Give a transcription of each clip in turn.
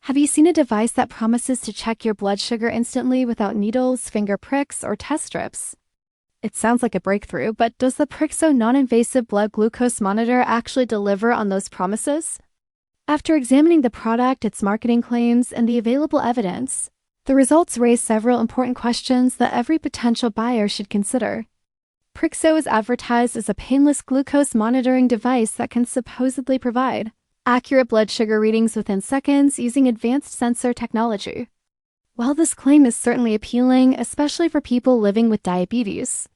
Have you seen a device that promises to check your blood sugar instantly without needles, finger pricks, or test strips? It sounds like a breakthrough, but does the Pryxo Non-Invasive blood glucose monitor actually deliver on those promises? After examining the product, its marketing claims, and the available evidence, the results raise several important questions that every potential buyer should consider. Pryxo is advertised as a painless glucose monitoring device that can supposedly provide accurate blood sugar readings within seconds using advanced sensor technology. While this claim is certainly appealing, especially for people living with diabetes,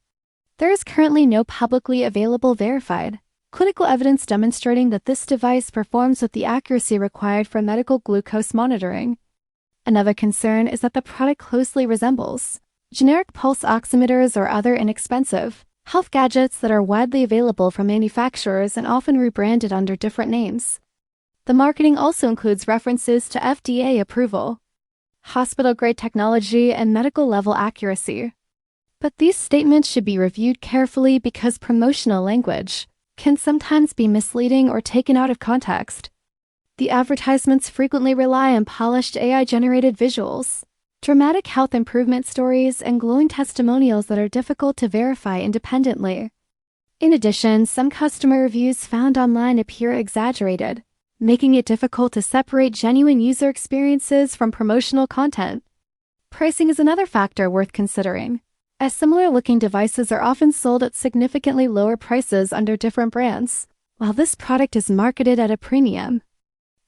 there is currently no publicly available verified clinical evidence demonstrating that this device performs with the accuracy required for medical glucose monitoring. Another concern is that the product closely resembles generic pulse oximeters or other inexpensive health gadgets that are widely available from manufacturers and often rebranded under different names. The marketing also includes references to FDA approval, hospital-grade technology, and medical-level accuracy. But these statements should be reviewed carefully because promotional language can sometimes be misleading or taken out of context. The advertisements frequently rely on polished AI-generated visuals, dramatic health improvement stories, and glowing testimonials that are difficult to verify independently. In addition, some customer reviews found online appear exaggerated, making it difficult to separate genuine user experiences from promotional content. Pricing is another factor worth considering, as similar-looking devices are often sold at significantly lower prices under different brands, while this product is marketed at a premium.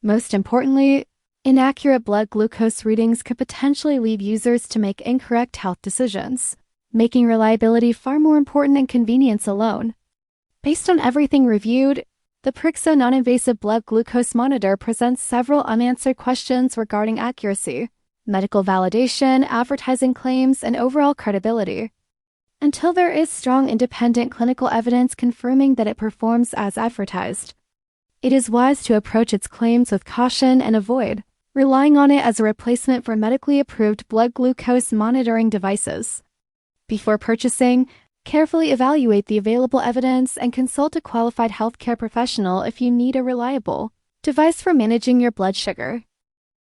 Most importantly, inaccurate blood glucose readings could potentially lead users to make incorrect health decisions, making reliability far more important than convenience alone. Based on everything reviewed, the Pryxo Non-Invasive blood glucose monitor presents several unanswered questions regarding accuracy, medical validation, advertising claims, and overall credibility. Until there is strong independent clinical evidence confirming that it performs as advertised, it is wise to approach its claims with caution and avoid relying on it as a replacement for medically approved blood glucose monitoring devices. Before purchasing, carefully evaluate the available evidence and consult a qualified healthcare professional if you need a reliable device for managing your blood sugar.